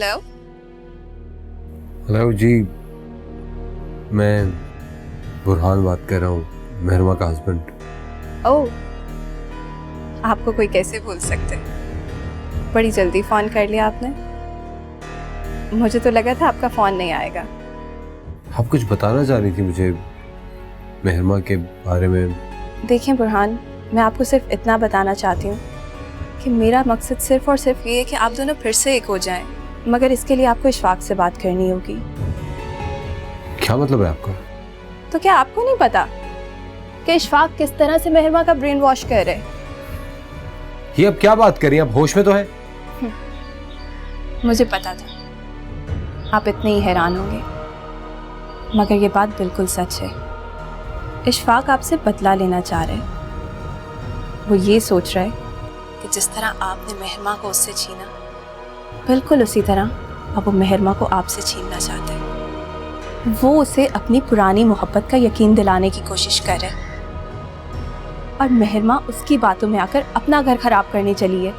Hello hello जी, मैं बुरहान बात कर रहा हूँ, मेहरमा का हस्बैंड। ओह, आपको कोई कैसे भूल सकते, बड़ी जल्दी फ़ोन कर लिया आपने। मुझे तो लगा था आपका फ़ोन नहीं आएगा। आप कुछ बताना चाह रही थी मुझे मेहरमा के बारे में। देखिए बुरहान, मैं आपको सिर्फ इतना बताना चाहती हूँ कि मेरा मकसद सिर्फ और सिर्फ ये है कि आप दोनों फिर से एक हो जाएं, मगर इसके लिए आपको इशफाक से बात करनी होगी। क्या मतलब है आपका? तो क्या आपको नहीं पता कि इशफाक किस तरह से मेहरमा का ब्रेन वॉश कर रहे? ये अब क्या बात कर रही हैं? आप होश में तो है? मुझे पता था आप इतने ही हैरान होंगे, मगर ये बात बिल्कुल सच है। इशफाक आपसे बदला लेना चाह रहे हैं। वो ये सोच रहा है कि जिस तरह आपने मेहरमा को उससे छीना, बिल्कुल उसी तरह अब वो मेहरमा को आपसे छीनना चाहते हैं। वो उसे अपनी पुरानी मोहब्बत का यकीन दिलाने की कोशिश कर रहे हैं और मेहरमा उसकी बातों में आकर अपना घर खराब करने चली है।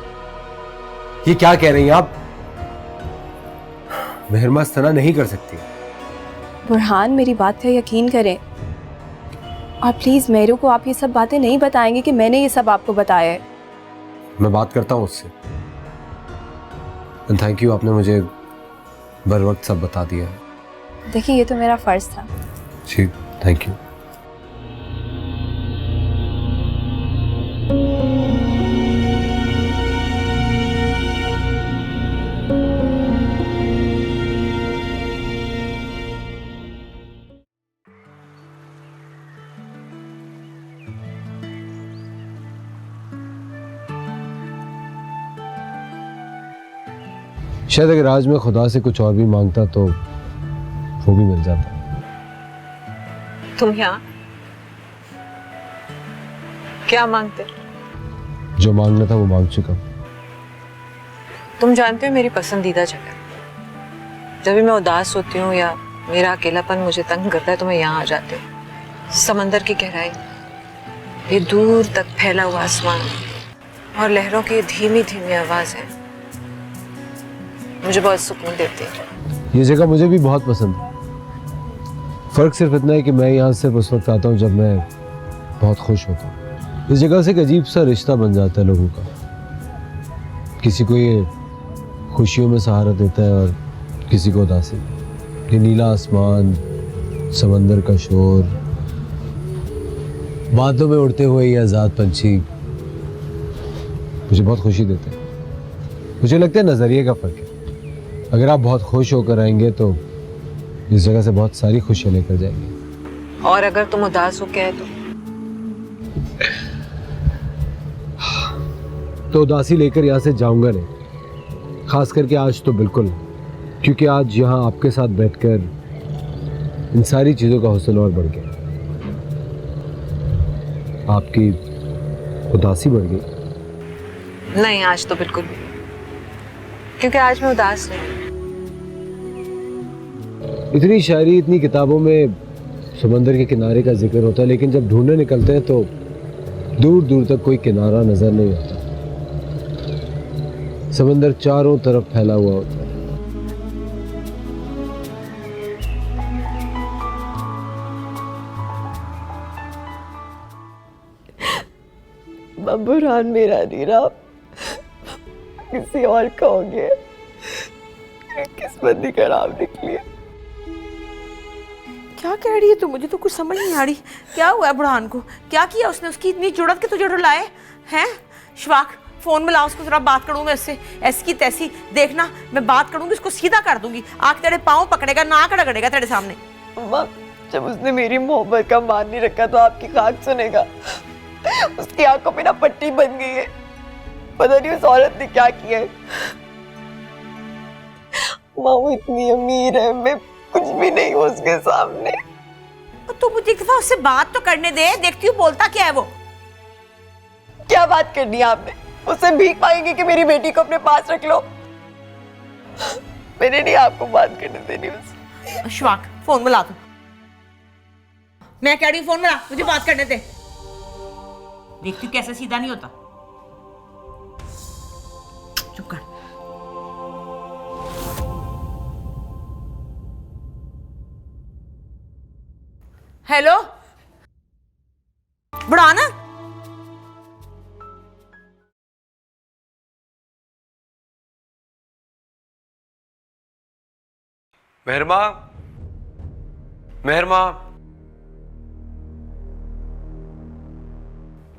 ये क्या कह रही हैं आप? मेहरमा इस तरह नहीं कर सकती। बुरहान, मेरी बात का यकीन करें और प्लीज मेरू को आप ये सब बातें नहीं बताएंगे कि मैंने ये सब आपको बताया है। मैं बात करता हूँ उससे। थैंक यू, आपने मुझे बर वक्त सब बता दिया। देखिए, ये तो मेरा फर्ज था। जी, थैंक यू। शायद अगर आज मैं खुदा से कुछ और भी मांगता तो वो भी मिल जाता। तुम यहाँ क्या मांगते? जो मांगना था वो मांग चुका। तुम जानते हो मेरी पसंदीदा जगह, जब भी मैं उदास होती हूँ या मेरा अकेलापन मुझे तंग करता है तो मैं यहाँ आ जाती हूँ। समंदर की गहराई, ये दूर तक फैला हुआ आसमान और लहरों की धीमी धीमी आवाज है, मुझे बहुत सुकून देती है। ये जगह मुझे भी बहुत पसंद है। फर्क सिर्फ इतना है कि मैं यहाँ सिर्फ उस वक्त आता हूँ जब मैं बहुत खुश होता हूँ। इस जगह से एक अजीब सा रिश्ता बन जाता है लोगों का। किसी को ये खुशियों में सहारा देता है और किसी को उदासी। ये नीला आसमान, समंदर का शोर, बादलों में उड़ते हुए ये आज़ाद पंछी मुझे बहुत खुशी देते हैं। मुझे लगता है नज़रिए का फर्क है। अगर आप बहुत खुश होकर आएंगे तो इस जगह से बहुत सारी खुशियां लेकर जाएंगे। और अगर तुम उदास हो क्या है तो उदासी लेकर यहाँ से जाऊंगा नहीं। खास करके आज तो बिल्कुल नहीं, क्योंकि आज यहाँ आपके साथ बैठकर इन सारी चीजों का हुस्न और बढ़ गया। आपकी उदासी बढ़ गई। नहीं, आज तो बिल्कुल भी, क्योंकि आज मैं उदास नहीं। इतनी शायरी, इतनी किताबों में समंदर के किनारे का जिक्र होता है, लेकिन जब ढूंढने निकलते हैं तो दूर दूर तक कोई किनारा नजर नहीं आता। समंदर चारों तरफ फैला हुआ होता है। बुरहान मेरा नहीं रहा, किसी और का हो गया। किस्मत ही खराब निकली। क्या कह रही है तू? मुझे तो कुछ समझ नहीं आ रही। क्या हुआ है बुरहान को? क्या किया उसने? उसकी इतनी जुड़त के तुझे लाए हैं? इशफाक, फोन मिला उसको, जरा बात करूंगा इससे। ऐसी की तैसी देखना, मैं बात करूंगी, उसको सीधा कर दूंगी। आके तेरे पाँव पकड़ेगा, नाक रगड़ेगा तेरे सामने। अम्मा, जब उसने मेरी मोहब्बत का मान नहीं रखा तो आपकी खाक सुनेगा। उसकी आंखों पे ना पट्टी बन गई है। पता नहीं उस औरत ने क्या किया है। माँ, वो इतनी अमीर है, मैं कुछ भी नहीं हूँ उसके सामने। तो मुझे एक दफा उससे बात तो करने दे, देखती हूँ बोलता क्या है वो। क्या बात करनी है आपने? उससे भीख मांगेगी कि मेरी बेटी को अपने पास रख लो? मैंने नहीं आपको बात करने देनी उससे। इशफाक, फोन मिला तू। मैं कह रही हूँ फोन मिला, मुझे बात करने दे। देखती हूँ कैसे सीधा नहीं होता। चुप कर। हेलो बुढ़ान, मेहरमा, मेहरमा,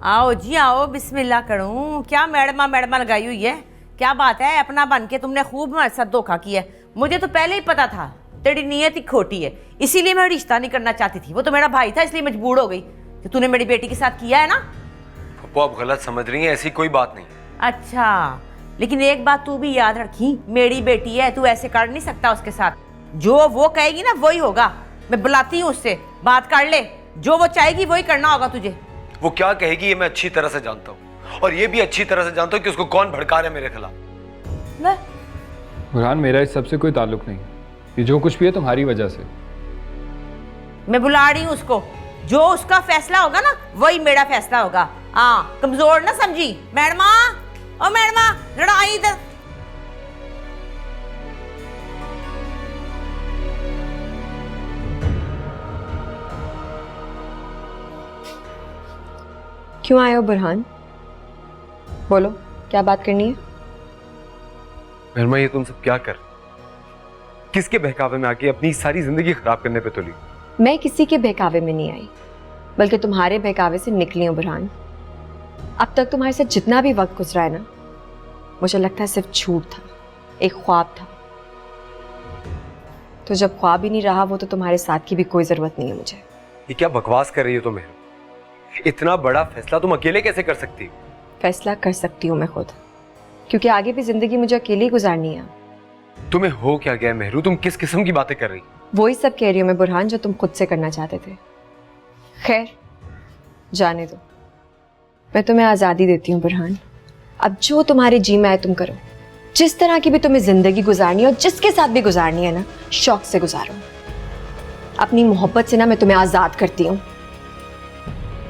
आओ जी आओ, बिस्मिल्लाह करूं। क्या मैडमा मैडमा लगाई हुई है? क्या बात है? अपना बन के तुमने खूब हमारे साथ धोखा किया है। मुझे तो पहले ही पता था तेरी नीयत ही खोटी है, इसीलिए मैं रिश्ता नहीं करना चाहती थी। वो तो मेरा भाई था, इसलिए मजबूर हो गई। जो तूने मेरी बेटी के साथ किया है ना। पप्पू आप गलत समझ रही हैं, ऐसी कोई बात नहीं। अच्छा, लेकिन एक बात तू भी याद रखी, मेरी बेटी है, तू ऐसे कर नहीं सकता उसके साथ। जो वो कहेगी ना वही होगा। मैं बुलाती हूँ उससे, बात कर ले। जो वो चाहेगी वही करना होगा तुझे। वो क्या कहेगी ये मैं अच्छी तरह से जानता हूँ, और ये भी अच्छी तरह से जानता हूँ कि उसको कौन भड़का रहा है मेरे खिलाफ। ले। बुरहान, मेरा इस सबसे कोई ताल्लुक नहीं। ये जो कुछ भी है तुम्हारी वजह से। मैं बुला रही हूँ उसको। जो उसका फैसला होगा ना वही मेरा फैसला होगा। हाँ, कमजोर ना समझी। मैडमा, ओ मैडमा, जरा आई इधर। क्यों आए हो बुरहान? बोलो, क्या बात करनी है? मेहरमा ये तुम सब क्या कर, किसके बहकावे में आके अपनी सारी जिंदगी खराब करने पे तुली? मैं किसी के बहकावे में नहीं आई, बल्कि तुम्हारे बहकावे से निकली हूँ बुरहान। अब तक तुम्हारे साथ जितना भी वक्त गुजरा है ना, मुझे लगता है सिर्फ झूठ था, एक ख्वाब था। तो जब ख्वाब ही नहीं रहा, वो तो तुम्हारे साथ की भी कोई जरूरत नहीं है मुझे। ये क्या बकवास कर रही हो तुम? इतना बड़ा फैसला तुम अकेले कैसे कर सकती हो? फैसला कर सकती हूँ मैं खुद, क्योंकि आगे भी जिंदगी मुझे अकेली गुजारनी है। तुम्हें हो क्या गया मेहरू? तुम किस किस्म की बातें कर रही? वही सब कह रही हूँ मैं बुरहान, जो तुम खुद से करना चाहते थे। खैर, जाने दो, मैं तुम्हें आज़ादी देती हूँ बुरहान। अब जो तुम्हारे जी में आए तुम करो। जिस तरह की भी तुम्हें जिंदगी गुजारनी है और जिसके साथ भी गुजारनी है ना, शौक से गुजारो। अपनी मोहब्बत से ना मैं तुम्हें आज़ाद करती हूँ।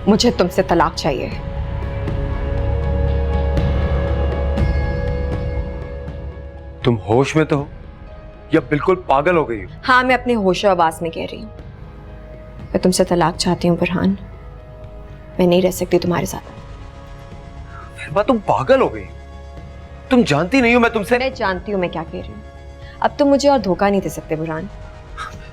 मुझे तुमसे तलाक चाहिए। तुम होश में तो हो या बिल्कुल पागल हो गई हो? हाँ, मैं अपने होशो आवाज में कह रही हूँ। मैं तुमसे तलाक चाहती हूँ बुरहान। मैं नहीं रह सकती तुम्हारे साथ। मेहरमा तुम पागल हो गई, तुम जानती नहीं हो मैं तुमसे। मैं जानती हूँ मैं क्या कह रही हूँ। अब तुम मुझे और धोखा नहीं दे सकते बुरहान।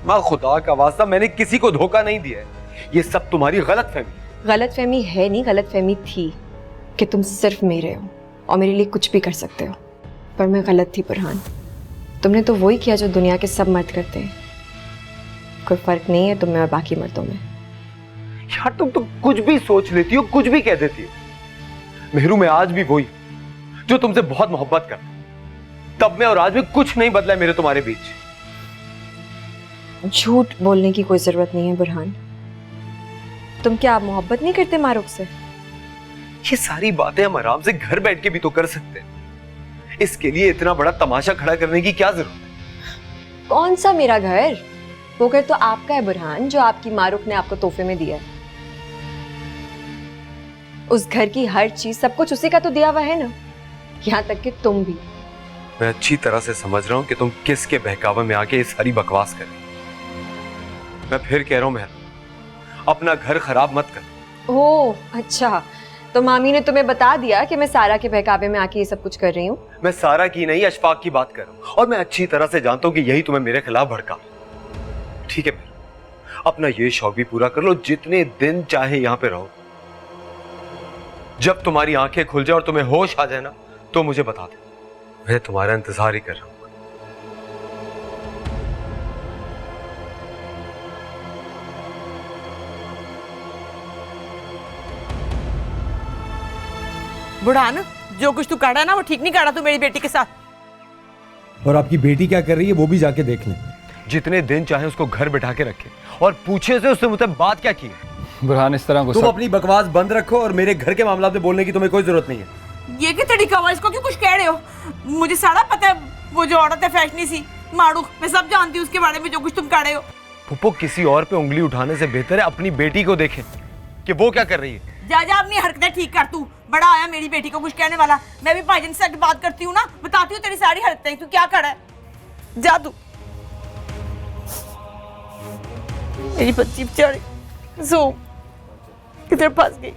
माँ खुदा का वास्ता, मैंने किसी को धोखा नहीं दिया है। ये सब तुम्हारी गलतफहमी। गलतफहमी है नहीं, गलतफहमी थी कि तुम सिर्फ मेरे हो और मेरे लिए कुछ भी कर सकते हो। पर मैं गलत थी बुरहान। तुमने तो वही किया जो दुनिया के सब मर्द करते हैं। कोई फर्क नहीं है तुम में और बाकी मर्दों में। यार तुम तो कुछ भी सोच लेती हो, कुछ भी कह देती हो। मेहरू मैं आज भी वही जो तुमसे बहुत मोहब्बत करता। तब में और आज में कुछ नहीं बदला है मेरे तुम्हारे बीच। झूठ बोलने की कोई जरूरत नहीं है बुरहान। तुम क्या मोहब्बत नहीं करते मारूक से? ये सारी बातें हम आराम से घर बैठ के भी तो कर सकते हैं। इसके लिए इतना बड़ा तमाशा खड़ा करने की क्या जरूरत है? कौन सा मेरा घर? वो घर तो आपका है बुरहान, जो आपकी मारूक ने आपको तोहफे में दिया है। उस घर की हर चीज, सब कुछ उसी का तो दिया हुआ है ना, यहाँ तक कि तुम भी। मैं अच्छी तरह से समझ रहा हूं कि तुम किसके बहकावे में आके ये सारी बकवास कर रही हो। मैं फिर कह रहा हूं मेहर, अपना घर खराब मत कर। ओह अच्छा, तो मामी ने तुम्हें बता दिया कि मैं सारा के बहकावे में आके ये सब कुछ कर रही हूँ? मैं सारा की नहीं, अशफाक की बात कर रहा हूं, और मैं अच्छी तरह से जानता हूं कि यही तुम्हें मेरे खिलाफ भड़का। ठीक है, अपना ये शौक भी पूरा कर लो, जितने दिन चाहे यहां पे रहो। जब तुम्हारी आंखें खुल जाए और तुम्हें होश आ जाए ना, तो मुझे बता दे, मैं तुम्हारा इंतजार ही कर रहा हूं। बुढ़ान, जो कुछ तू कर रहा है ना वो ठीक नहीं कर रहा तू मेरी बेटी के साथ। और आपकी बेटी क्या कर रही है वो भी जाके देख लें। जितने दिन चाहे उसको घर बिठा के रखे और पूछे से उससे मुझसे बात क्या की है। बुरहान, इस तरह तुम अपनी बकवास बंद रखो और मेरे घर के मामला में बोलने की तुम्हें कोई जरूरत नहीं है। ये क्या तरीका हुआ? इसको क्यों कुछ कह रहे हो? मुझे सारा पता है, वो जो औरत है फैशनी सी मारूक, मैं सब जानती हूँ उसके बारे में, जो कुछ तुम कर रहे हो। पुप्पो, किसी और पे उंगली उठाने से बेहतर है अपनी बेटी को देखें कि वो क्या कर रही है। जा जा अपनी हरकतें ठीक कर। तू बड़ा आया मेरी बेटी को कुछ कहने वाला। मैं भी भाईजान से बात करती हूँ ना, बताती हूँ तेरी सारी हरकतें, तू क्या कर रहा है। जा तू। मेरी बच्ची बेचारी। ज़ूम किधर फंस गई?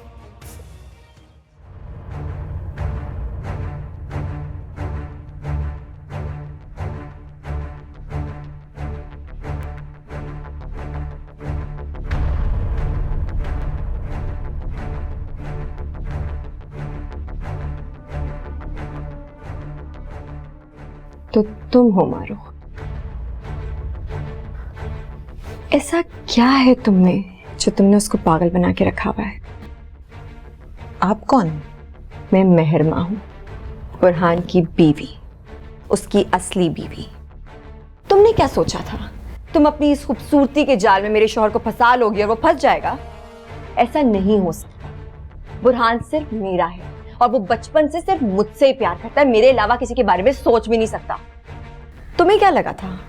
तो तुम हो मारो। ऐसा क्या है तुम में जो तुमने उसको पागल बना के रखा हुआ है? आप कौन? मैं मेहरमा हूं, बुरहान की बीवी, उसकी असली बीवी। तुमने क्या सोचा था? तुम अपनी इस खूबसूरती के जाल में मेरे शौहर को फंसा लोगी और वो फंस जाएगा? ऐसा नहीं हो सकता। बुरहान सिर्फ मेरा है और वो बचपन से सिर्फ मुझसे ही प्यार करता है, मेरे अलावा किसी के बारे में सोच भी नहीं सकता। तुम्हें क्या लगा था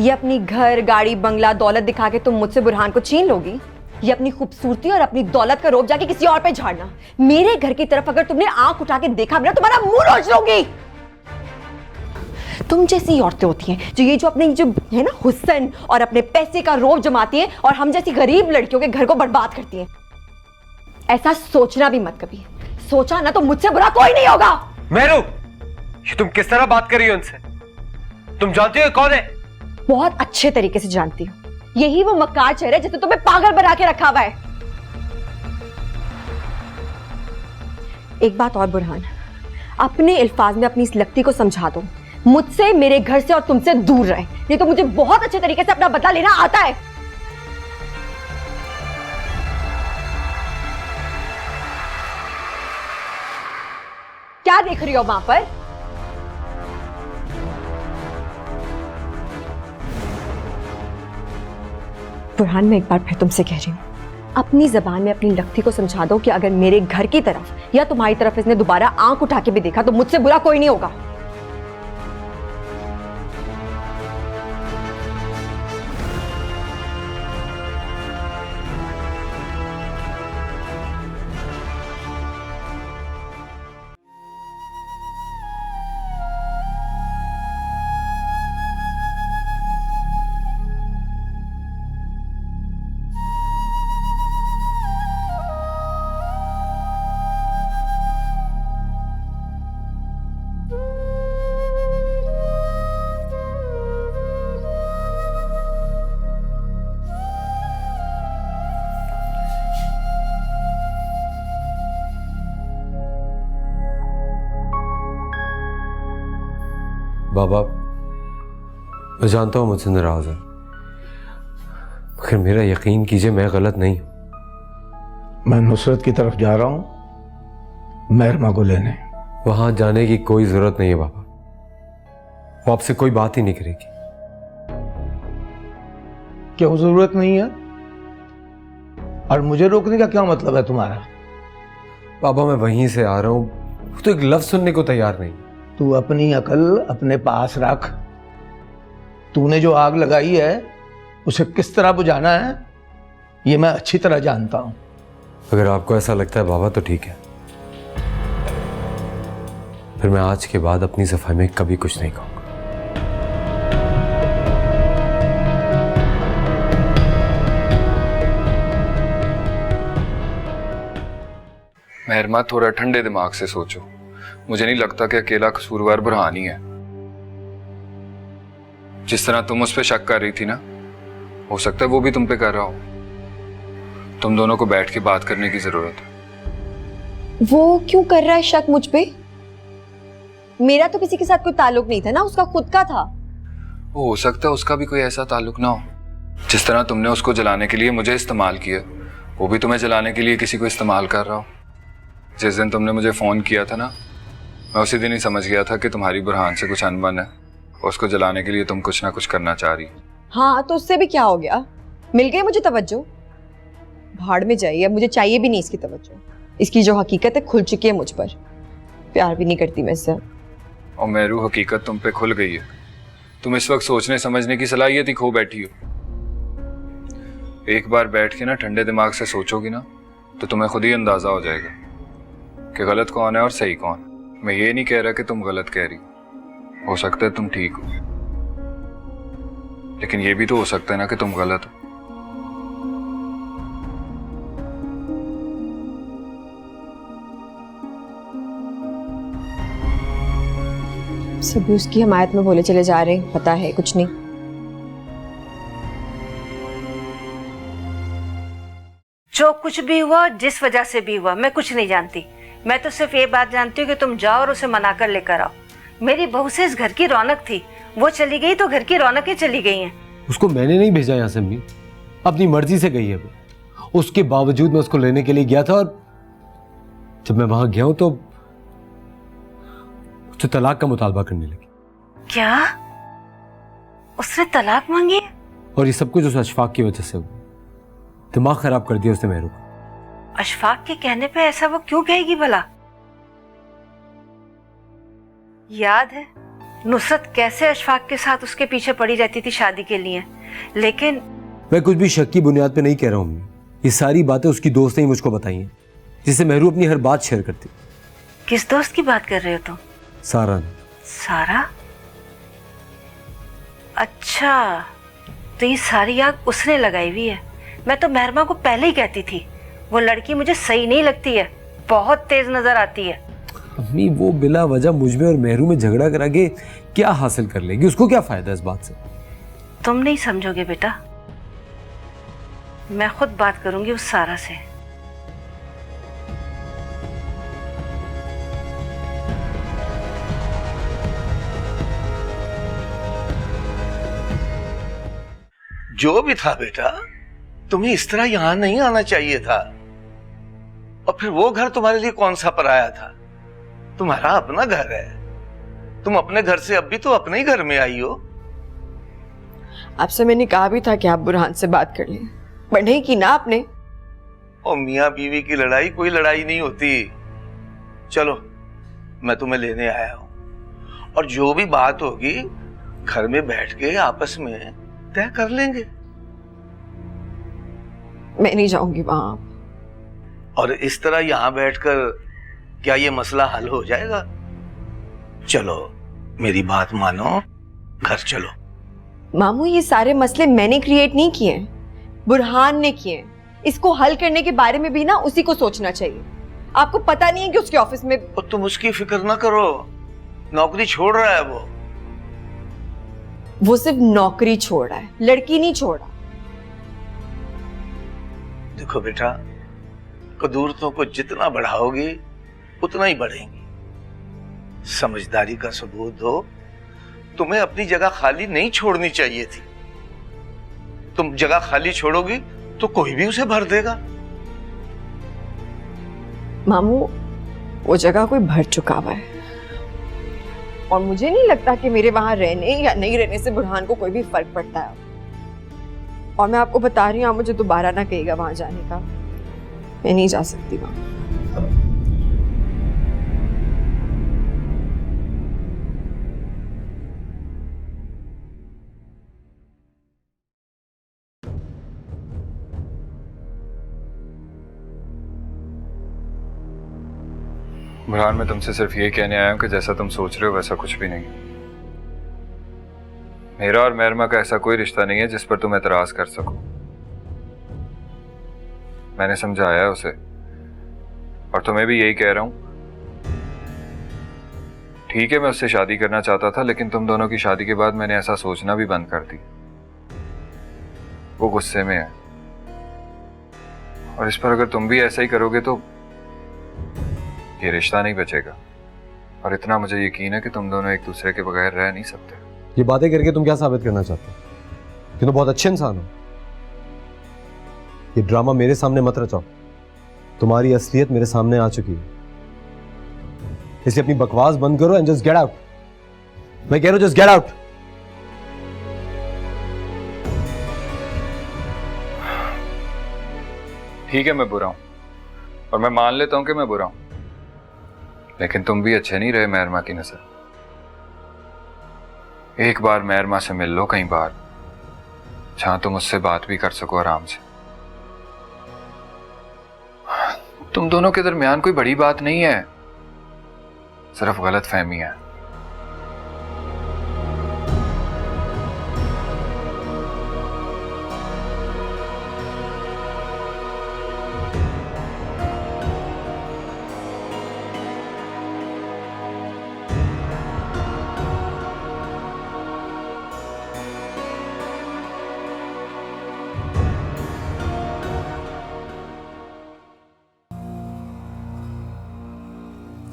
ये अपनी घर, गाड़ी, बंगला, दौलत दिखा के तुम मुझसे बुरहान को छीन लोगी? ये अपनी खूबसूरती और अपनी दौलत का रोब जाके किसी और पे झाड़ना। मेरे घर की तरफ अगर तुमने आंख उठा के देखा बिना तुम्हारा मुंह नोच लूंगी। तुम जैसी औरतें होती हैं जो अपने जो है ना हुस्न और अपने पैसे का रोब जमाती हैं और हम जैसी गरीब लड़कियों के घर को बर्बाद करती हैं। ऐसा सोचना भी मत कभी। सोचा ना तो मुझसे बुरा कोई नहीं होगा। मेहरू, ये तुम किस तरह बात कर रही हो उनसे? तुम जानती हो कौन है? बहुत अच्छे तरीके से जानती हूँ। यही वो मक्कार चेहरा है जिसे तुम्हें पागल बना के रखा हुआ है। एक बात और बुरहान, अपने अल्फाज में अपनी इस लक्ती को समझा दो, मुझसे, मेरे घर से और तुमसे दूर रहे, नहीं तो मुझे बहुत अच्छे तरीके से अपना बदला लेना आता है। क्या देख रही हो वहां पर? बुरहान, मैं एक बार फिर तुमसे कह रही हूं, अपनी जबान में अपनी लक्ती को समझा दो कि अगर मेरे घर की तरफ या तुम्हारी तरफ इसने दोबारा आंख उठा के भी देखा तो मुझसे बुरा कोई नहीं होगा। बाबा, मैं जानता हूँ मुझसे नाराज है, मगर मेरा यकीन कीजिए मैं गलत नहीं हूँ। मैं नुसरत की तरफ जा रहा हूँ मेहरमा को लेने। वहां जाने की कोई जरूरत नहीं है बाबा, वो आपसे कोई बात ही नहीं करेगी। क्यों जरूरत नहीं है? और मुझे रोकने का क्या मतलब है तुम्हारा? बाबा, मैं वहीं से आ रहा हूँ, वो तो एक लफ्ज सुनने को तैयार नहीं। तू अपनी अकल अपने पास रख। तूने जो आग लगाई है उसे किस तरह बुझाना है ये मैं अच्छी तरह जानता हूं। अगर आपको ऐसा लगता है बाबा तो ठीक है, फिर मैं आज के बाद अपनी सफाई में कभी कुछ नहीं कहूंगा। मेहरमा, थोड़ा ठंडे दिमाग से सोचो। मुझे नहीं लगता कि अकेला कसूरवार बुरहान ही है। जिस तरह तुम उस पर शक कर रही थी ना, हो सकता है वो भी तुम पे कर रहा हो। तुम दोनों को बैठ के बात करने की जरूरत है। वो क्यों कर रहा है शक मुझ पे? मेरा तो किसी के साथ कोई ताल्लुक नहीं था ना, उसका खुद का था। वो हो सकता है उसका भी कोई ऐसा ताल्लुक ना हो। जिस तरह तुमने उसको जलाने के लिए मुझे इस्तेमाल किया, वो भी तुम्हें जलाने के लिए किसी को इस्तेमाल कर रहा हो। जिस दिन तुमने मुझे फोन किया था ना, मैं उसी दिन ही समझ गया था कि तुम्हारी बुरहान से कुछ अनबन है। उसको जलाने के लिए तुम कुछ ना कुछ करना चाह रही। हाँ, तो उससे भी क्या हो गया? मिल गई मुझे तवज्जो। भाड़ में जाइए, अब मुझे चाहिए भी नहीं इसकी तवज्जो। इसकी जो हकीकत है खुल चुकी है मुझ पर। प्यार भी नहीं करती मैं इससे। और मेरू, हकीकत तुम पे खुल गई है। तुम इस वक्त सोचने समझने की सलाहियत ही खो बैठी हो। एक बार बैठ के ना ठंडे दिमाग से सोचोगी ना, तो तुम्हें खुद ही अंदाजा हो जाएगा कि गलत कौन है और सही कौन। मैं ये नहीं कह रहा कि तुम गलत कह रही हो सकता है तुम ठीक हो, लेकिन ये भी तो हो सकता है ना कि तुम गलत हो। सभी उसकी हमायत में बोले चले जा रहे हैं, पता है कुछ नहीं। जो कुछ भी हुआ, जिस वजह से भी हुआ, मैं कुछ नहीं जानती। मैं तो सिर्फ ये बात जानती हूँ कि तुम जाओ और उसे मना कर लेकर आओ। मेरी बहू से इस घर की रौनक थी, वो चली गई तो घर की रौनकें चली गई हैं। उसको मैंने नहीं भेजा यहाँ से अम्मी, अपनी मर्जी से गई है वो। उसके बावजूद मैं उसको लेने के लिए गया था और जब मैं वहां गया हूं तो उससे तलाक का मुतालबा करने लगी। क्या? उसने तलाक मांगी? और ये सब कुछ उस अशफाक की वजह से हुआ। दिमाग खराब कर दिया उसने मेहरू का। अशफाक के कहने पे ऐसा वो क्यों कहेगी भला? याद है नुसरत कैसे अशफाक के साथ उसके पीछे पड़ी रहती थी शादी के लिए, लेकिन मैं कुछ भी शक की बुनियाद पे नहीं कह रहा हूँ। ये सारी बातें उसकी दोस्त ने ही मुझको बताई हैं, जिससे मेहरू अपनी हर बात शेयर करती। किस दोस्त की बात कर रहे हो तुम? सारा ने। सारा? अच्छा, तो ये सारी आग उसने लगाई हुई है। मैं तो महरमा को पहले ही कहती थी, वो लड़की मुझे सही नहीं लगती है, बहुत तेज नजर आती है। अम्मी वो बिला वजह मुझ में और मेहरू में झगड़ा करा के क्या हासिल कर लेगी? उसको क्या फायदा इस बात से? तुम नहीं समझोगे बेटा, मैं खुद बात करूंगी उस सारा से। जो भी था बेटा, तुम्हें इस तरह यहां नहीं आना चाहिए था। और फिर वो घर तुम्हारे लिए कौन सा पराया था? तुम्हारा अपना घर है। तुम अपने घर से अब भी तो अपने ही घर में आई हो। आपसे मैंने कहा भी था कि आप बुरहान से बात कर लें, पर नहीं की ना आपने। और मियाँ बीवी की लड़ाई कोई लड़ाई नहीं होती। चलो मैं तुम्हें लेने आया हूं, और जो भी बात होगी घर में बैठ के आपस में तय कर लेंगे। मैं नहीं जाऊंगी वहां। और इस तरह यहां बैठकर क्या ये मसला हल हो जाएगा? चलो मेरी बात मानो, घर चलो। मामू ये सारे मसले मैंने क्रिएट नहीं किए हैं, बुरहान ने किए हैं। इसको हल करने के बारे में भी ना उसी को सोचना चाहिए। आपको पता नहीं है कि उसके ऑफिस में। और तुम उसकी फिक्र ना करो, नौकरी छोड़ रहा है वो सिर्फ नौकरी छोड़ रहा है, लड़की नहीं छोड़ रहा। देखो बेटा, कदूरतों को जितना बढ़ाओगी उतना ही बढ़ेंगी। समझदारी का सबूत दो। तुम्हें अपनी जगह खाली नहीं छोड़नी चाहिए थी। तुम जगह खाली छोड़ोगी तो कोई भी उसे भर देगा। मामू वो जगह कोई भर चुका हुआ है, और मुझे नहीं लगता कि मेरे वहां रहने या नहीं रहने से बुरहान को कोई भी फर्क पड़ता है। और मैं आपको बता रही हूँ, आप मुझे दोबारा ना कहिएगा वहां जाने का। मैं नहीं जा सकती वहां। बुरहान, मैं तुमसे सिर्फ ये कहने आया हूं कि जैसा तुम सोच रहे हो वैसा कुछ भी नहीं। मेरा और महरमा का ऐसा कोई रिश्ता नहीं है जिस पर तुम एतराज कर सको। मैंने समझाया है उसे, और तुम्हें भी यही कह रहा हूं। ठीक है, मैं उससे शादी करना चाहता था, लेकिन तुम दोनों की शादी के बाद मैंने ऐसा सोचना भी बंद कर दी। वो गुस्से में है, और इस पर अगर तुम भी ऐसा ही करोगे तो ये रिश्ता नहीं बचेगा। और इतना मुझे यकीन है कि तुम दोनों एक दूसरे के बगैर रह नहीं सकते। ये बातें करके तुम क्या साबित करना चाहते हो? कि तुम बहुत अच्छे इंसान हो। ये ड्रामा मेरे सामने मत रचाओ। तुम्हारी असलियत मेरे सामने आ चुकी है, इसलिए अपनी बकवास बंद करो एंड जस्ट गेट आउट। मैं कह रहा हूं जस्ट गेट आउट। ठीक है, मैं बुरा हूं, और मैं मान लेता हूं कि मैं बुरा हूं, लेकिन तुम भी अच्छे नहीं रहे महरमा की नजर। एक बार महरमा से मिल लो, कई बार, जहां तुम उससे बात भी कर सको आराम से। तुम दोनों के दरमियान कोई बड़ी बात नहीं है, सिर्फ गलत फहमी है।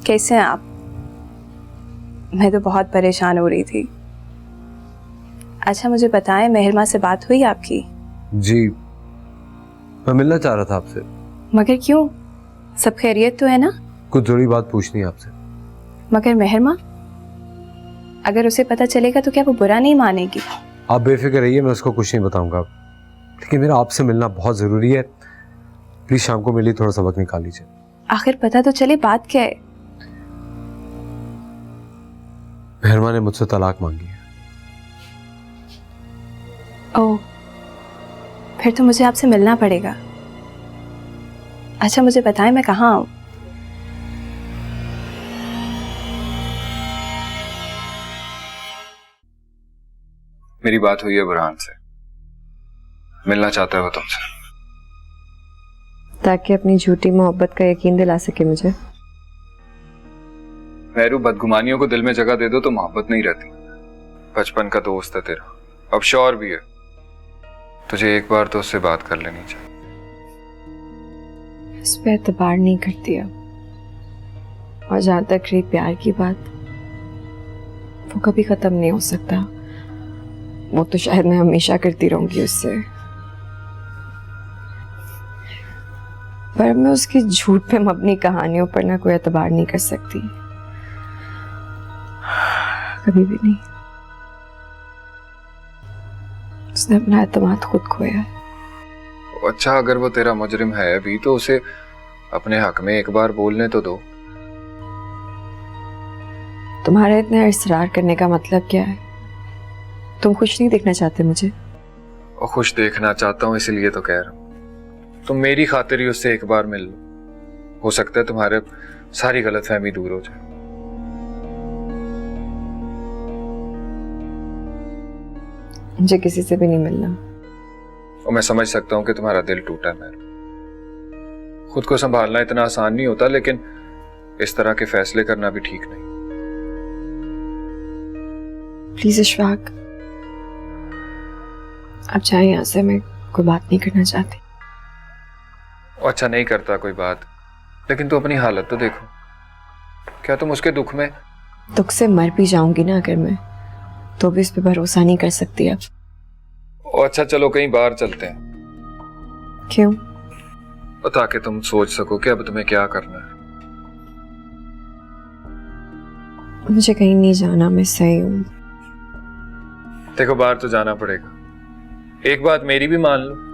कैसे हैं आप? मैं तो बहुत परेशान हो रही थी। अच्छा मुझे बताएं, मेहरमा से बात हुई आपकी? जी, मैं मिलना चाह रहा था आपसे। मगर क्यों? सब खैरियत तो है ना? कुछ जरूरी बात पूछनी है आपसे। मगर मेहरमा, अगर उसे पता चलेगा तो क्या वो बुरा नहीं मानेगी? आप बेफिक्र रहिए, मैं उसको कुछ नहीं बताऊंगा, लेकिन मेरा आपसे मिलना बहुत ज़रूरी है। प्लीज़ शाम को मेरे लिए थोड़ा सा वक्त निकाल लीजिए। आखिर पता तो चले बात क्या है। मेहरमा ने मुझसे तलाक मांगी है। ओह, फिर तो मुझे आपसे मिलना पड़ेगा। अच्छा मुझे बताएं, मैं कहाँ आऊँ? मेरी बात हुई है बुरहान से, मिलना चाहता है वो तुमसे। ताकि अपनी झूठी मोहब्बत का यकीन दिला सके मुझे। मेहरू, बदगुमानियों को दिल में जगह दे दो तो मोहब्बत नहीं रहती। बचपन का दोस्त है तेरा, अब श्योर भी है। तुझे एक बार तो उससे बात कर लेनी चाहिए। इस पे एतबार नहीं करती अब। और जहां तक रही प्यार की बात, वो कभी खत्म नहीं हो सकता। वो तो शायद मैं हमेशा करती रहूंगी उससे, पर मैं उसकी झूठ पे मबनी कहानियों पर ना कोई एतबार नहीं कर सकती, कभी भी नहीं। उसने अपना एतमाद खुद खोया है। अच्छा, अगर वो तेरा मुजरिम है भी तो उसे अपने हक में एक बार बोलने तो दो। तुम्हारा इतना इसरार करने का मतलब क्या है? तुम खुश नहीं देखना चाहते मुझे? और खुश देखना चाहता हूँ, इसलिए तो कह रहा हूँ तुम मेरी खातिर ही उससे एक बार मिल लो। हो सकता है तुम्हारे सारी गलतफहमी दूर हो जाए। मुझे किसी से भी नहीं मिलना। और मैं समझ सकता हूँ कि तुम्हारा दिल टूटा है। मैं खुद को संभालना इतना आसान नहीं होता, लेकिन इस तरह के फैसले करना भी ठीक नहीं। प्लीज इशफाक, अब जाए यहाँ से। मैं कोई बात नहीं करना चाहती। अच्छा नहीं करता कोई बात, लेकिन तू अपनी हालत तो देखो। क्या तुम उसके दुख में? दुख से मर भी जाऊंगी ना अगर मैं, तो भी इस पे भरोसा नहीं कर सकती अब। अच्छा चलो कहीं बाहर चलते हैं। क्यों? ताकि तुम सोच सको कि अब तुम्हें क्या करना है। मुझे कहीं नहीं जाना, मैं सही हूँ। देखो बाहर तो जाना पड़ेगा, एक बात मेरी भी मान लो।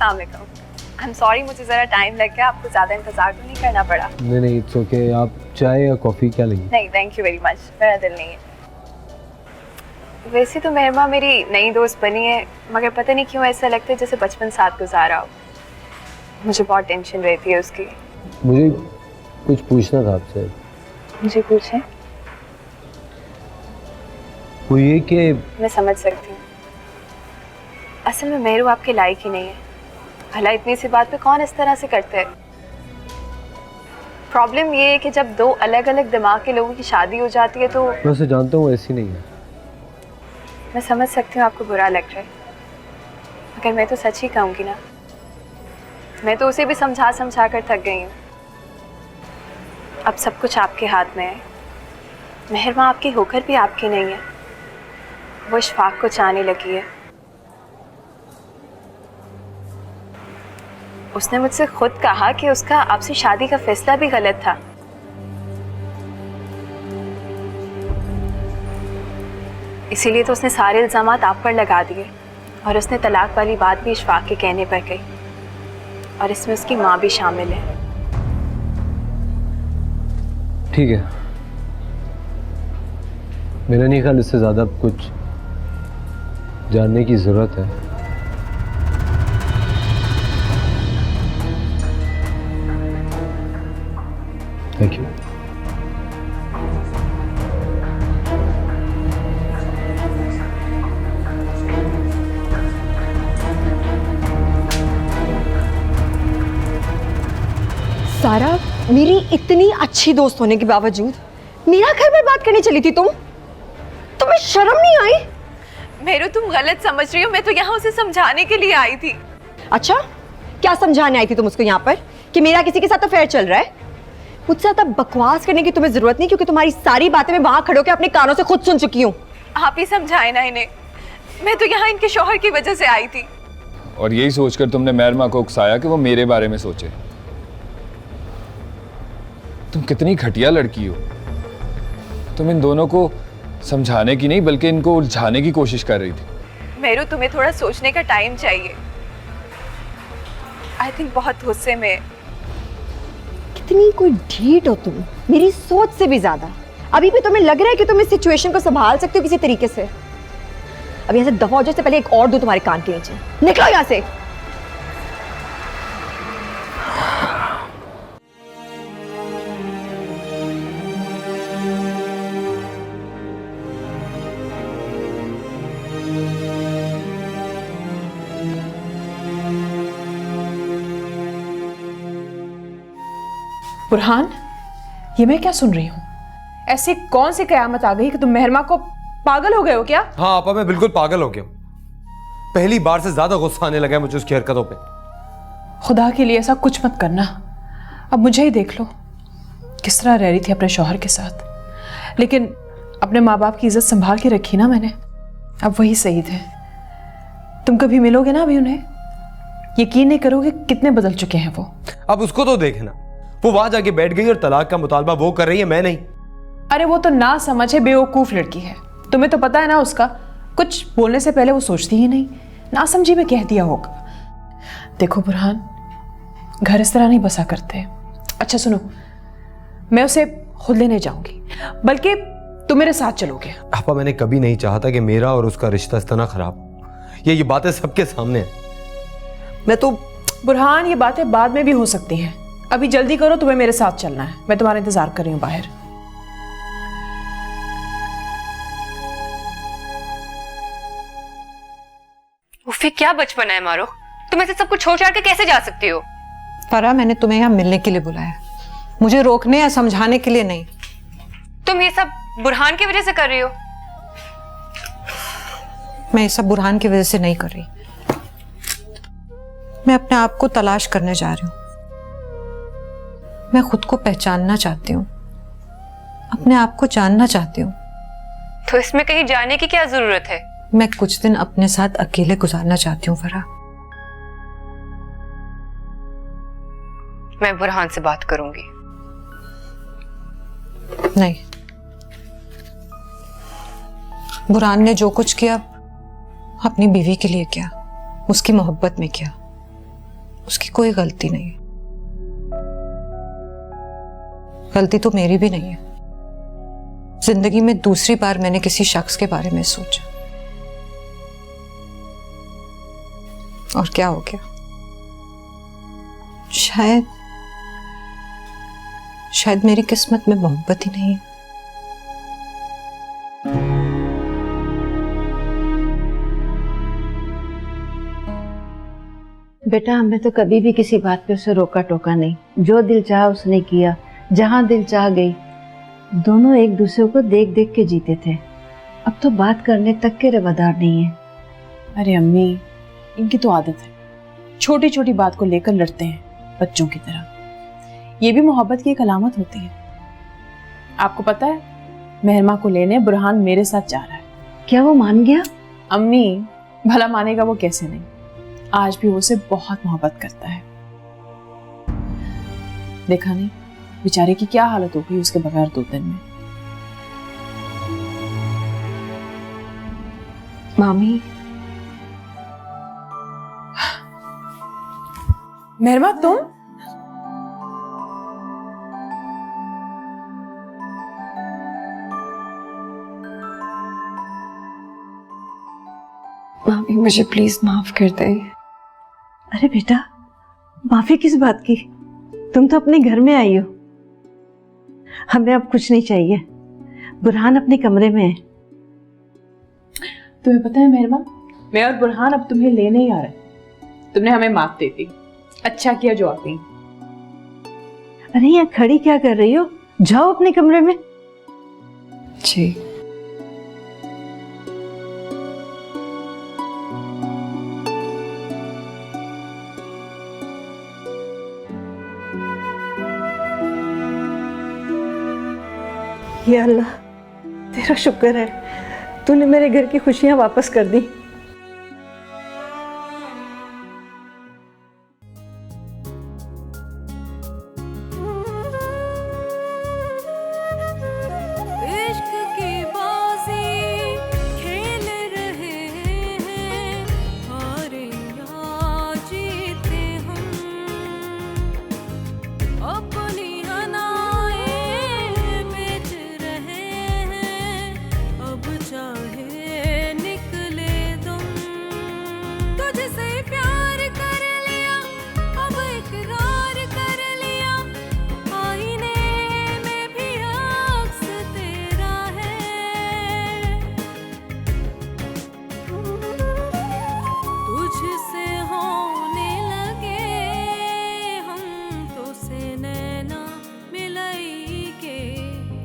आई एम सॉरी, मुझे ज़रा टाइम लग गया। आपको ज़्यादा इंतज़ार तो नहीं करना पड़ा? नहीं, इट्स ओके। आप चाय या कॉफ़ी क्या लेंगे? नहीं थैंक यू वेरी मच, मेरा दिल नहीं है। वैसे तो मेहरमा मेरी नई दोस्त बनी है, मगर पता नहीं क्यों ऐसा लगता है जैसे बचपन साथ गुजारा हो। मुझे बहुत टेंशन रहती है उसकी। मुझे कुछ पूछना था आपसे। मुझे पूछें। वो ये कि मैं समझ सकती हूँ, असल में मेहरू आपके लायक ही नहीं है। भला इतनी सी बात पे कौन इस तरह से करते हैं? प्रॉब्लम ये है कि जब दो अलग अलग दिमाग के लोगों की शादी हो जाती है तो मैं उसे जानता हूँ, ऐसी नहीं है। मैं समझ सकती हूँ आपको बुरा लग रहा है, मगर मैं तो सच ही कहूँगी ना। मैं तो उसे भी समझा समझा कर थक गई हूँ। अब सब कुछ आपके हाथ में है। मेहरमा आपकी होकर भी आपकी नहीं है। वो इशफाक को चाहने लगी है। उसने मुझसे खुद कहा कि उसका आपसे शादी का फैसला भी गलत था। इसीलिए तो उसने सारे इल्जामात आप पर लगा दिए, और उसने तलाक वाली बात भी इशफाक के कहने पर कही, और इसमें उसकी माँ भी शामिल है। ठीक है, मेरा नहीं ख्याल इससे ज़्यादा कुछ जानने की ज़रूरत है। Thank you. सारा, मेरी इतनी अच्छी दोस्त होने के बावजूद मेरा घर बर्बाद करने चली थी तुम? तुम्हें शर्म नहीं आई? मेरू तुम गलत समझ रही हो, मैं तो यहाँ उसे समझाने के लिए आई थी। अच्छा, क्या समझाने आई थी तुम उसको यहाँ पर कि मेरा किसी के साथ अफेयर चल रहा है? मुझसे ज्यादा बकवास करने की तुम्हें जरूरत नहीं, क्योंकि तुम्हारी सारी बातें मैं वहां खड़े होकर अपने कानों से खुद सुन चुकी हूँ। आप ही समझाए ना इन्हें, मैं तो यहाँ इनके शौहर की वजह से आई थी। और यही सोचकर तुमने मेहरमा को उकसाया कि वो मेरे बारे में सोचे। तुम कितनी घटिया लड़की हो। तुम इन दोनों को समझाने की नहीं बल्कि इनको उलझाने की कोशिश कर रही थी। मेरू तुम्हें थोड़ा सोचने का टाइम चाहिए। आई थिंक बहुत गुस्से में। कितनी कोई ढीठ हो तुम, मेरी सोच से भी ज्यादा। अभी भी तुम्हें लग रहा है कि तुम इस सिचुएशन को संभाल सकते हो किसी तरीके से? अब यहाँ से दफा हो जाए से पहले एक और दो तुम्हारे कान के नीचे। निकलो यहाँ से। बुरहान, ये मैं क्या सुन रही हूँ? ऐसी कौन सी कयामत आ गई कि तुम मेहरमा को पागल हो गए हो क्या? हाँ आपा, मैं बिल्कुल पागल हो गया हूं। पहली बार से ज्यादा गुस्सा आने लगा है मुझे उसकी हरकतों पे। खुदा के लिए ऐसा कुछ मत करना। अब मुझे ही देख लो, किस तरह रह रही थी अपने शौहर के साथ, लेकिन अपने माँ बाप की इज्जत संभाल के रखी ना मैंने। अब वही सही थे। तुम कभी मिलोगे ना अभी उन्हें, यकीन नहीं करोगे कितने बदल चुके हैं वो। अब उसको तो देखना, वो वहां जाके बैठ गई और तलाक का मुतालबा वो कर रही है, मैं नहीं। अरे वो तो ना समझे बेवकूफ लड़की है, तुम्हें तो पता है ना उसका। कुछ बोलने से पहले वो सोचती ही नहीं, ना समझी में कह दिया होगा। देखो बुरहान, घर इस तरह नहीं बसा करते। अच्छा सुनो, मैं उसे खुद लेने जाऊंगी, बल्कि तुम मेरे साथ चलोगे। आपा, मैंने कभी नहीं चाहा था कि मेरा और उसका रिश्ता इस तरह खराब हो। ये बातें सबके सामने हैं। मैं तो बुरहान, ये बातें बाद में भी हो सकती हैं। अभी जल्दी करो, तुम्हें मेरे साथ चलना है। मैं तुम्हारा इंतजार कर रही हूँ बाहर। उफे, क्या बचपन है मारो। तुम ऐसे सब कुछ छोड़ छाड़ के कैसे जा सकती हो? फरा, मैंने तुम्हें यहाँ मिलने के लिए बुलाया, मुझे रोकने या समझाने के लिए नहीं। तुम ये सब बुरहान की वजह से कर रही हो? मैं ये सब बुरहान की वजह से नहीं कर रही। मैं अपने आप को तलाश करने जा रही हूँ। मैं खुद को पहचानना चाहती हूँ, अपने आप को जानना चाहती हूँ। तो इसमें कहीं जाने की क्या जरूरत है? मैं कुछ दिन अपने साथ अकेले गुजारना चाहती हूँ फरा। मैं बुरहान से बात करूंगी। नहीं, बुरहान ने जो कुछ किया अपनी बीवी के लिए किया, उसकी मोहब्बत में किया। उसकी कोई गलती नहीं है। गलती तो मेरी भी नहीं है। जिंदगी में दूसरी बार मैंने किसी शख्स के बारे में सोचा, और क्या हो गया? शायद मेरी किस्मत में मोहब्बत ही नहीं है। बेटा, हमें तो कभी भी किसी बात पे उसे रोका टोका नहीं। जो दिल चाहा उसने किया, जहां दिल चाह गई। दोनों एक दूसरे को देख देख के जीते थे। अब तो बात करने तक के रवादार नहीं है। अरे अम्मी, इनकी तो आदत है, छोटी छोटी बात को लेकर लड़ते हैं बच्चों की तरह। ये भी मोहब्बत की एक अलामत होती है। आपको पता है, मेहरमा को लेने बुरहान मेरे साथ जा रहा है। क्या वो मान गया? अम्मी, भला मानेगा वो कैसे नहीं। आज भी वो उसे बहुत मोहब्बत करता है। देखा नहीं बेचारे की क्या हालत हो गई उसके बगैर 2 दिन में। मामी, मेहरमा, तुम? मामी, मुझे प्लीज माफ कर दे। अरे बेटा, माफी किस बात की? तुम तो अपने घर में आई हो। हमें अब कुछ नहीं चाहिए। बुरहान अपने कमरे में है। तुम्हें पता है मेहरमा, मैं और बुरहान अब तुम्हें लेने ही आ रहे हैं। तुमने हमें माफ दे दी, अच्छा किया जो आ गई। अरे यहाँ खड़ी क्या कर रही हो? जाओ अपने कमरे में। जी, ये अल्लाह, तेरा शुक्र है, तूने मेरे घर की खुशियां वापस कर दी।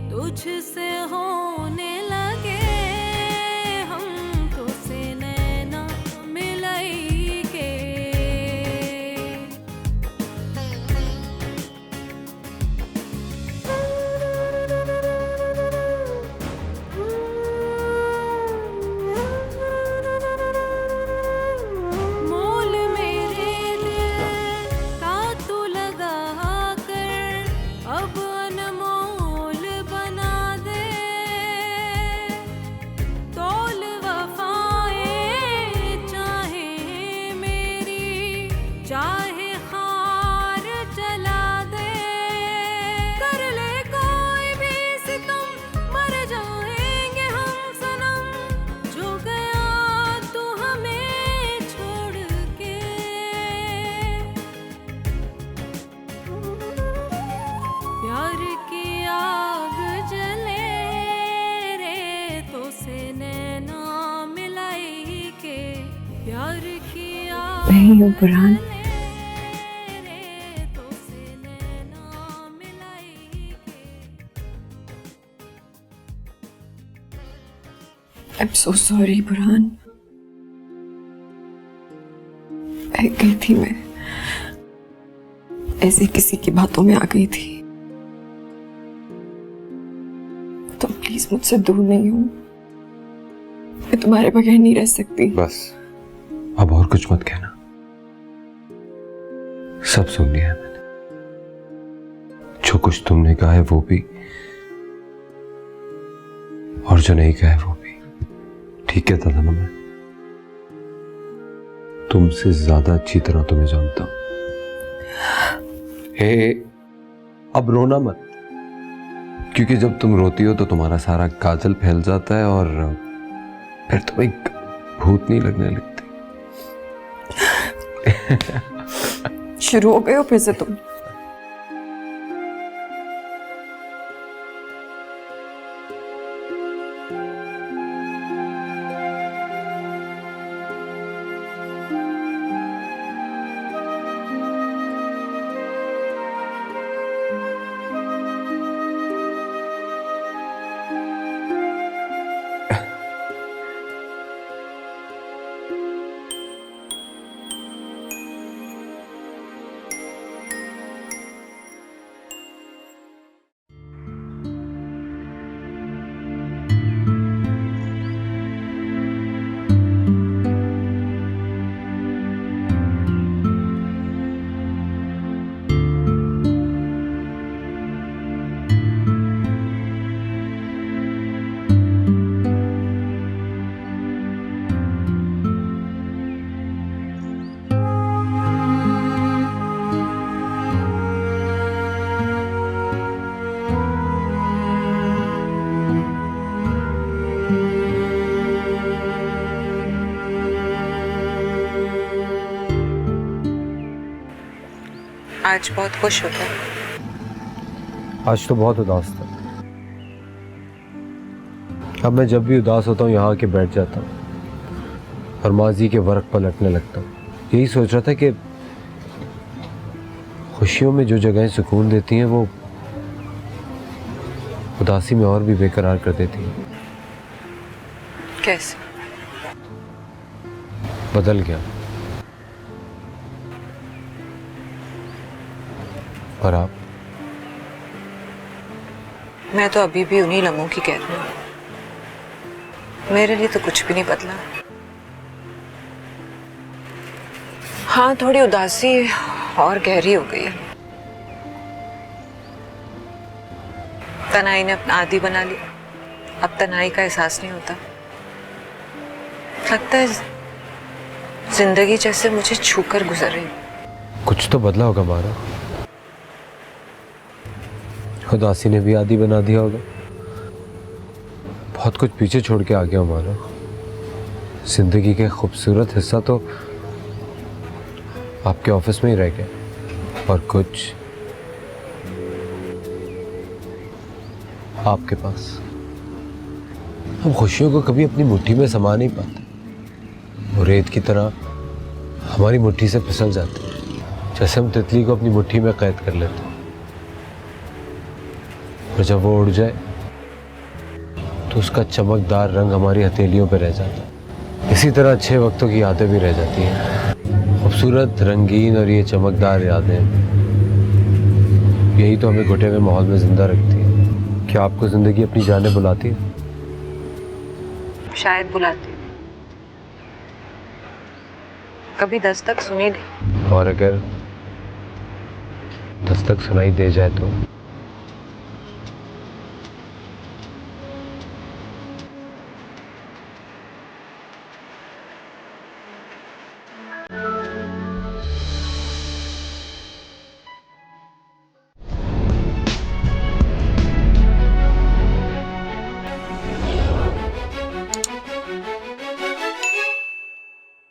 तुझसे होने लगे हम तो से नैना मिलाई के। मोल मेरे दिल का तू लगा कर अब अनमोल बना दे। तौल वफाएं चाहे मेरी चाहे खार जला दे। कर ले कोई भी सितम मर जाएंगे हम सनम। जो गया तू हमें छोड़ के। प्यार की आग जले रे तो से नैना मिलाई के। प्यार की आग मैं ही हूँ बुरहान। जले रे तो से नैना मिलाई के। I'm so sorry Burhan. बह गई थी मैं, ऐसे किसी की बातों में आ गई थी। तुम प्लीज मुझसे दूर नहीं हो, मैं तुम्हारे बगैर नहीं रह सकती। बस अब और कुछ मत कहना, सब सुन लिया है मैंने। जो कुछ तुमने कहा है वो भी, और जो नहीं कहा है वो भी। ठीक है तलन्नुम, मैं तुमसे ज्यादा अच्छी तरह तुम्हें जानता हूं। हे, अब रोना मत, क्योंकि जब तुम रोती हो तो तुम्हारा सारा काजल फैल जाता है और फिर तुम एक भूत नहीं लगने लगती। शुरू हो गए हो फिर से तुम। आज बहुत खुश होता है। आज तो बहुत उदास था। अब मैं जब भी उदास होता हूँ यहाँ आके बैठ जाता हूँ और माजी के वर्क पलटने लगता हूँ। यही सोच रहा था कि खुशियों में जो जगहें सुकून देती हैं वो उदासी में और भी बेकरार कर देती हैं। कैसे? बदल गया। और आप? मैं तो अभी भी उन्हीं लम्हों की कह रही हूँ। मेरे लिए तो कुछ भी नहीं बदला। हाँ, थोड़ी उदासी और गहरी हो गई है। तन्हाई ने अपना आदी बना लिया। अब तन्हाई का एहसास नहीं होता। लगता है जिंदगी जैसे मुझे छूकर गुजर रही। कुछ तो बदला होगा मारो। उदासी ने भी आदी बना दिया होगा। बहुत कुछ पीछे छोड़ के आ गया मारो। जिंदगी के खूबसूरत हिस्सा तो आपके ऑफिस में ही रह गया, और कुछ आपके पास। हम खुशियों को कभी अपनी मुट्ठी में समा नहीं पाते। वो रेत की तरह हमारी मुट्ठी से फिसल जाते हैं, जैसे हम तितली को अपनी मुट्ठी में कैद कर लेते हैं। और जब वो उड़ जाए तो उसका चमकदार रंग हमारी हथेलियों पर रह जाता है। इसी तरह अच्छे वक्तों की यादें भी रह जाती हैं। खूबसूरत, रंगीन और ये चमकदार यादें, यही तो हमें घुटे हुए माहौल में जिंदा रखती है। क्या आपको जिंदगी अपनी जाने बुलाती है? शायद बुलाती। कभी दस्तक सुनी नहीं। और अगर दस्तक सुनाई दे जाए तो